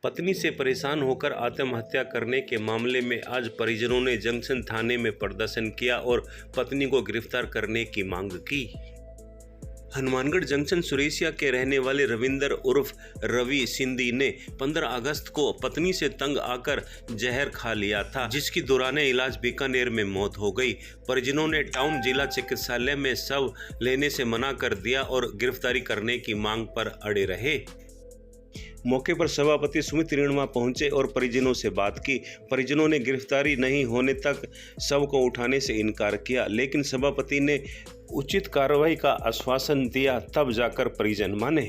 पत्नी से परेशान होकर आत्महत्या करने के मामले में आज परिजनों ने जंक्शन थाने में प्रदर्शन किया और पत्नी को गिरफ्तार करने की मांग की। हनुमानगढ़ जंक्शन सुरेसिया के रहने वाले रविंदर उर्फ रवि सिंधी ने 15 अगस्त को पत्नी से तंग आकर जहर खा लिया था, जिसकी दौरान इलाज बीकानेर में मौत हो गई। परिजनों ने टाउन जिला चिकित्सालय में शव लेने से मना कर दिया और गिरफ्तारी करने की मांग पर अड़े रहे। मौके पर सभापति सुमित रेणुमा पहुंचे और परिजनों से बात की। परिजनों ने गिरफ्तारी नहीं होने तक शव को उठाने से इनकार किया, लेकिन सभापति ने उचित कार्रवाई का आश्वासन दिया, तब जाकर परिजन माने।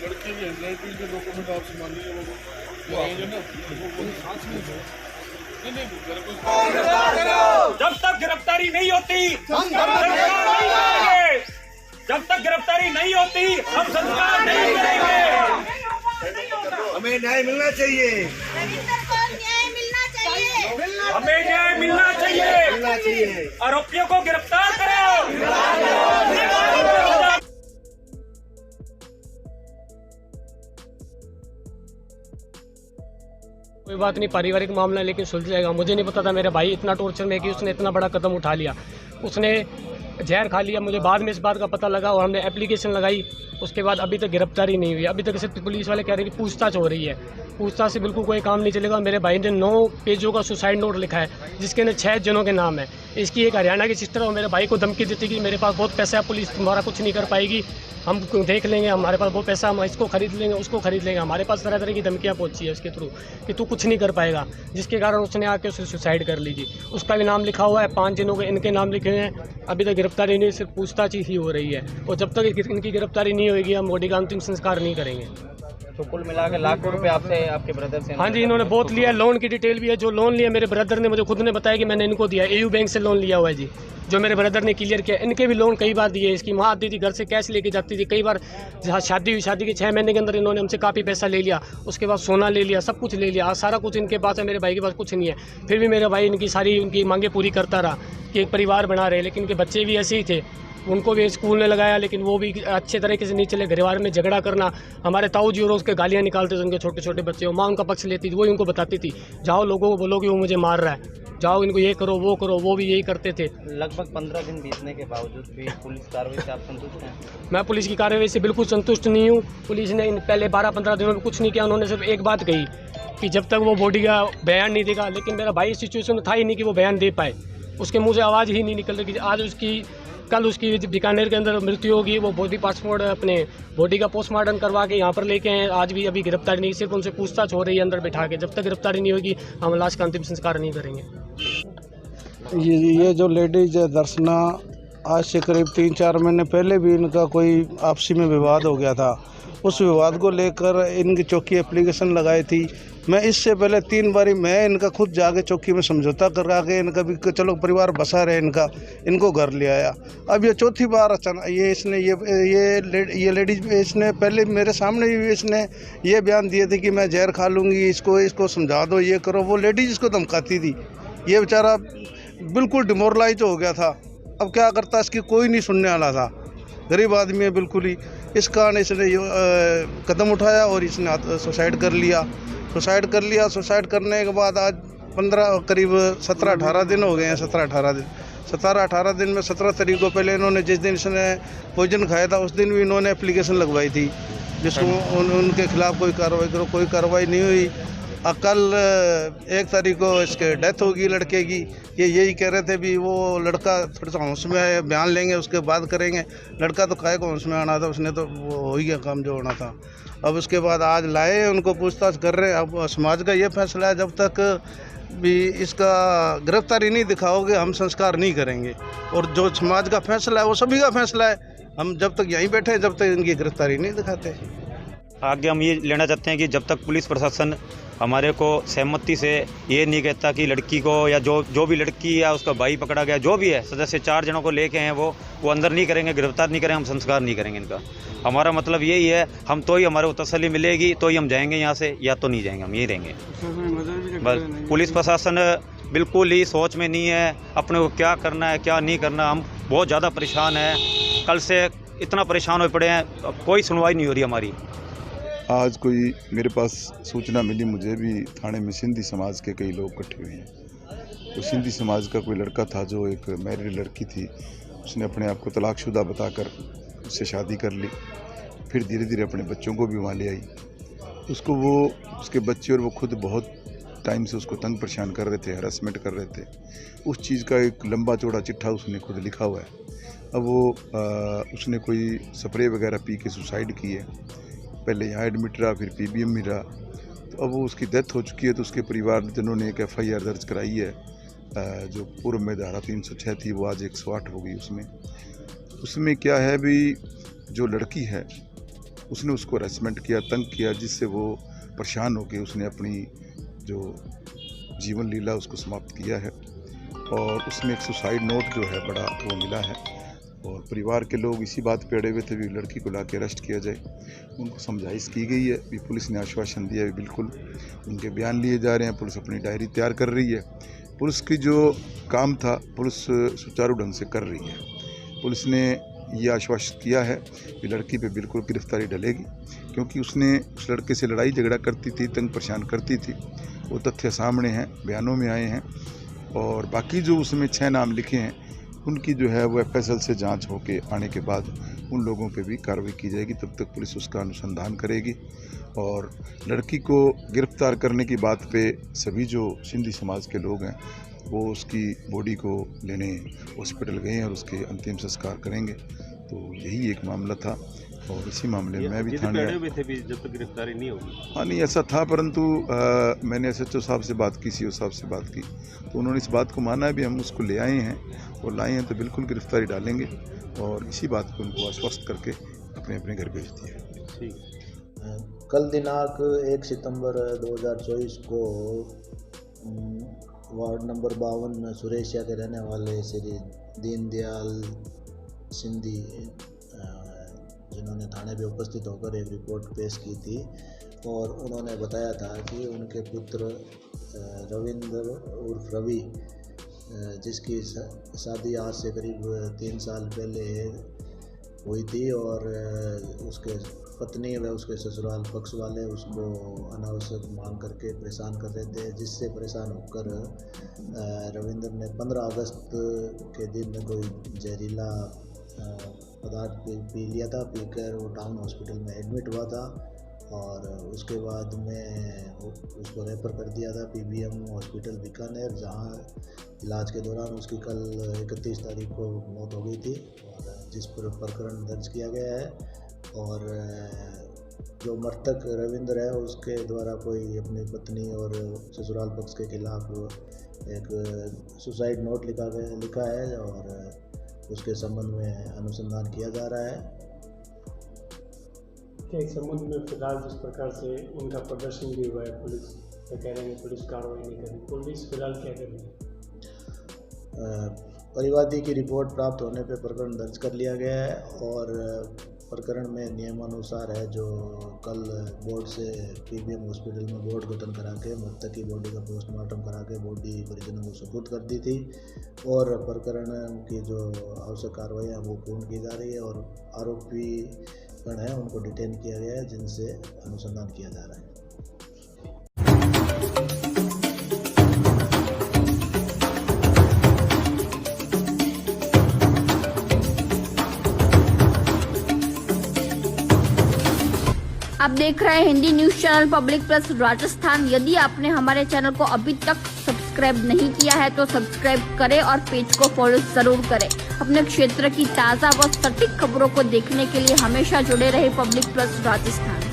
लड़के की हैंडराइटिंग के डॉक्यूमेंट आपसे मान लीजिए, वो आएंगे ना, वो साथ में नहीं जब तक गिरफ्तारी नहीं होती जब तक गिरफ्तारी नहीं होती हम संस्कार नहीं करेंगे। हमें न्याय मिलना चाहिए, हमें न्याय मिलना चाहिए। आरोपियों को गिरफ्तार करो। कोई बात नहीं, पारिवारिक मामला है, लेकिन सुलझ जाएगा। मुझे नहीं पता था मेरे भाई इतना टॉर्चर में कि उसने इतना बड़ा कदम उठा लिया। उसने जहर खा लिया, मुझे बाद में इस बात का पता लगा और हमने एप्लीकेशन लगाई। उसके बाद अभी तक गिरफ्तारी नहीं हुई। अभी तक सिर्फ पुलिस वाले कह रहे हैं कि पूछताछ हो रही है। पूछताछ से बिल्कुल कोई काम नहीं चलेगा। मेरे भाई ने 9 पेजों का सुसाइड नोट लिखा है, जिसके अंदर 6 जनों के नाम है। इसकी एक हरियाणा की सिस्टर और मेरे भाई को धमकी देती कि मेरे पास बहुत पैसा है, पुलिस तुम्हारा कुछ नहीं कर पाएगी, हम देख लेंगे, हमारे पास बहुत पैसा, हम इसको खरीद लेंगे, उसको खरीद लेंगे। हमारे पास तरह तरह की धमकियाँ पहुंची है उसके थ्रू कि तू कुछ नहीं कर पाएगा, जिसके कारण उसने आके उसे सुसाइड कर ली। उसका भी नाम लिखा हुआ है, 5 जनों के इनके नाम लिखे हुए हैं। अभी तक गिरफ्तारी नहीं, सिर्फ पूछताछ ही हो रही है और जब तक इनकी गिरफ्तारी नहीं होगी हम बॉडी का अंतिम संस्कार नहीं करेंगे। तो कुल मिला के लाखों रुपए आपसे आपके ब्रदर से? हाँ जी, इन्होंने बहुत लिया। लोन की डिटेल भी है। जो लोन लिया मेरे ब्रदर ने मुझे खुद ने बताया कि मैंने इनको दिया, एयू बैंक से लोन लिया हुआ है जी, जो मेरे ब्रदर ने क्लियर किया। इनके भी लोन कई बार दिए। इसकी माँ आती थी घर से कैश लेके जाती थी। कई बार शादी हुई, शादी के 6 महीने के अंदर इन्होंने हमसे काफ़ी पैसा ले लिया। उसके बाद सोना ले लिया, सब कुछ ले लिया। आज सारा कुछ इनके पास है, मेरे भाई के पास कुछ नहीं है। फिर भी मेरा भाई इनकी सारी उनकी मांगे पूरी करता रहा कि एक परिवार बना रहे। लेकिन इनके बच्चे भी ऐसे ही थे, उनको भी स्कूल में लगाया, लेकिन वो भी अच्छे तरीके से नहीं चले। परिवार में झगड़ा करना, हमारे ताऊ जी और उसके गालियाँ निकालते थे उनके छोटे छोटे बच्चे। माँ उनका पक्ष लेती थी, वही उनको बताती थी, जाओ लोगों को बोलो कि वो मुझे मार रहा है, जाओ इनको ये करो वो करो। वो भी यही करते थे। लगभग 15 दिन बीतने के बावजूद भी पुलिस कार्रवाई से आप संतुष्ट हैं? मैं पुलिस की कार्रवाई से बिल्कुल संतुष्ट नहीं हूँ। पुलिस ने पहले 12-15 दिनों में कुछ नहीं किया। उन्होंने सिर्फ एक बात कही कि जब तक वो बॉडी का बयान नहीं देगा, लेकिन मेरा भाई इस सिचुएशन में था ही नहीं कि वो बयान दे पाए। उसके मुँह से आवाज़ ही नहीं निकल रही कि आज कल उसकी बीकानेर के अंदर मृत्यु होगी। वो बॉडी पासपोर्ट अपने बॉडी का पोस्टमार्टम करवा के यहाँ पर लेके आए। आज भी अभी गिरफ्तारी नहीं, सिर्फ उनसे पूछताछ हो रही है अंदर बिठा के। जब तक गिरफ्तारी नहीं होगी हम लाश का अंतिम संस्कार नहीं करेंगे। ये जो लेडीज है दर्शना, आज से करीब 3-4 महीने पहले भी इनका कोई आपसी में विवाद हो गया था। उस विवाद को लेकर इनकी चौकी एप्लीकेशन लगाई थी। मैं इससे पहले 3 बारी मैं इनका खुद जाके चौकी में समझौता करा के इनका भी चलो परिवार बसा रहे, इनको घर ले आया। अब ये 4थी बार अचानक ये लेडीज इसने पहले मेरे सामने भी इसने ये बयान दिए थे कि मैं जहर खा लूँगी, इसको समझा दो, ये करो। वो लेडीज इसको धमकाती थी। ये बेचारा बिल्कुल डिमोरलाइज हो गया था। अब क्या करता, इसकी कोई नहीं सुनने वाला था। गरीब आदमी है बिल्कुल ही। इस कारण इसने कदम उठाया और इसने सुसाइड कर लिया। सुसाइड करने के बाद आज 15 करीब 17-18 दिन हो गए हैं। 17-18 दिन में 17 तारीख को पहले इन्होंने जिस दिन इसने पॉइजन खाया था उस दिन भी इन्होंने एप्लीकेशन लगवाई थी, जिसको उनके खिलाफ कोई कार्रवाई करो, कोई कार्रवाई नहीं हुई। कल 1 तारीख को इसके डेथ होगी लड़के की। ये यही कह रहे थे भी वो लड़का थोड़ा सा होश में आए, बयान लेंगे उसके बाद करेंगे। लड़का तो काय को होश में आना था, उसने तो वो हो ही गया काम जो होना था। अब उसके बाद आज लाए, उनको पूछताछ कर रहे हैं। अब समाज का ये फैसला है, जब तक भी इसका गिरफ्तारी नहीं दिखाओगे हम संस्कार नहीं करेंगे। और जो समाज का फैसला है वो सभी का फैसला है। हम जब तक यहीं बैठे जब तक इनकी गिरफ्तारी नहीं दिखाते। आगे हम ये लेना चाहते हैं कि जब तक पुलिस प्रशासन हमारे को सहमति से ये नहीं कहता कि लड़की को या जो भी लड़की या उसका भाई पकड़ा गया, जो भी है सदस्य 4 जनों को लेके हैं, वो अंदर नहीं करेंगे, गिरफ्तार नहीं करेंगे, हम संस्कार नहीं करेंगे इनका। हमारा मतलब यही है, हम तो ही हमारे को तसल्ली मिलेगी तो ही हम जाएंगे यहाँ से, या तो नहीं जाएंगे, हम यहीं रहेंगे। बस पुलिस प्रशासन बिल्कुल ही सोच में नहीं है अपने को क्या करना है क्या नहीं करना। हम बहुत ज़्यादा परेशान हैं, कल से इतना परेशान हो पड़े हैं, कोई सुनवाई नहीं हो रही हमारी। आज कोई मेरे पास सूचना मिली, मुझे भी थाने में सिंधी समाज के कई लोग इकट्ठे हुए हैं। तो सिंधी समाज का कोई लड़का था जो एक मैरिड लड़की थी, उसने अपने आप को तलाकशुदा बताकर उससे शादी कर ली। फिर धीरे धीरे अपने बच्चों को भी वहाँ ले आई। उसको वो उसके बच्चे और वो खुद बहुत टाइम से उसको तंग परेशान कर रहे थे, हैरेसमेंट कर रहे थे। उस चीज़ का एक लंबा चौड़ा चिट्ठा उसने खुद लिखा हुआ है। अब वो उसने कोई स्प्रे वगैरह पी के सुसाइड की है। पहले यहाँ एडमिट रहा, फिर PBM में रहा। तो अब वो उसकी डेथ हो चुकी है। तो उसके परिवारजनों ने एक FIR दर्ज कराई है, जो पूर्व में धारा 306 थी वो आज 108 हो गई। उसमें क्या है भी, जो लड़की है उसने उसको हैरेसमेंट किया, तंग किया, जिससे वो परेशान होकर उसने अपनी जो जीवन लीला उसको समाप्त किया है। और उसमें एक सुसाइड नोट जो है बड़ा वो मिला है। और परिवार के लोग इसी बात पे अड़े हुए थे भी लड़की को लाके अरेस्ट किया जाए। उनको समझाइश की गई है, भी पुलिस ने आश्वासन दिया है, बिल्कुल उनके बयान लिए जा रहे हैं। पुलिस अपनी डायरी तैयार कर रही है। पुलिस की जो काम था पुलिस सुचारू ढंग से कर रही है। पुलिस ने ये आश्वासन किया है कि लड़की पे बिल्कुल गिरफ्तारी डलेगी, क्योंकि उसने उस लड़के से लड़ाई झगड़ा करती थी, तंग परेशान करती थी। वो तथ्य सामने हैं, बयानों में आए हैं। और बाकी जो उसमें 6 नाम लिखे हैं उनकी जो है वो FSL से जांच होके आने के बाद उन लोगों पे भी कार्रवाई की जाएगी। तब तक पुलिस उसका अनुसंधान करेगी। और लड़की को गिरफ्तार करने की बात पे सभी जो सिंधी समाज के लोग हैं वो उसकी बॉडी को लेने हॉस्पिटल गए हैं और उसके अंतिम संस्कार करेंगे। तो यही एक मामला था और इसी मामले में मैं भी थाने थे भी जब तक गिरफ्तारी नहीं होगी। हाँ, नहीं ऐसा था, परंतु मैंने SHO साहब से बात की, CO साहब से बात की, तो उन्होंने इस बात को माना भी हम उसको ले आए हैं और लाए हैं तो बिल्कुल गिरफ्तारी डालेंगे। और इसी बात को उनको आश्वस्त करके अपने अपने घर भेज दिया। ठीक। कल दिनांक 1 सितंबर 2024 को वार्ड नंबर 52 में सुरेशिया के रहने वाले श्री दीनदयाल सिंधी, जिन्होंने थाने में उपस्थित होकर एक रिपोर्ट पेश की थी और उन्होंने बताया था कि उनके पुत्र रविंद्र उर्फ रवि, जिसकी शादी आज से करीब 3 साल पहले हुई थी और उसके पत्नी व उसके ससुराल पक्ष वाले उसको अनावश्यक मांग करके परेशान कर रहे थे, जिससे परेशान होकर रविंद्र ने 15 अगस्त के दिन कोई जहरीला पदार्थ पी लिया था। पीकर वो टाउन हॉस्पिटल में एडमिट हुआ था और उसके बाद में उसको रेफ़र कर दिया था PBM हॉस्पिटल बीकानेर, जहां इलाज के दौरान उसकी कल 31 तारीख को मौत हो गई थी और जिस पर प्रकरण दर्ज किया गया है। और जो मृतक रविंद्र है उसके द्वारा कोई अपनी पत्नी और ससुराल पक्ष के खिलाफ एक सुसाइड नोट लिखा है और उसके संबंध में अनुसंधान किया जा रहा है। के संबंध में फिलहाल जिस प्रकार से उनका प्रदर्शन भी हुआ है, पुलिस कह रहे हैं पुलिस कार्रवाई नहीं करी, पुलिस फिलहाल क्या कर रही है? परिवादी की रिपोर्ट प्राप्त होने पर प्रकरण दर्ज कर लिया गया है और प्रकरण में नियमानुसार है जो कल बोर्ड से PBM हॉस्पिटल में बोर्ड गठन करा के मृतक की बॉडी का पोस्टमार्टम करा के बॉडी परिजनों को सुपुर्द कर दी थी और प्रकरण की जो आवश्यक कार्रवाई है वो पूर्ण की जा रही है और आरोपी गण है उनको डिटेन किया गया है, जिनसे अनुसंधान किया जा रहा है। आप देख रहे हैं Hindi news channel public plus Rajasthan. यदि आपने हमारे चैनल को अभी तक सब्सक्राइब नहीं किया है तो सब्सक्राइब करें और पेज को फॉलो जरूर करें। अपने क्षेत्र की ताज़ा व सटीक खबरों को देखने के लिए हमेशा जुड़े रहे पब्लिक प्लस राजस्थान।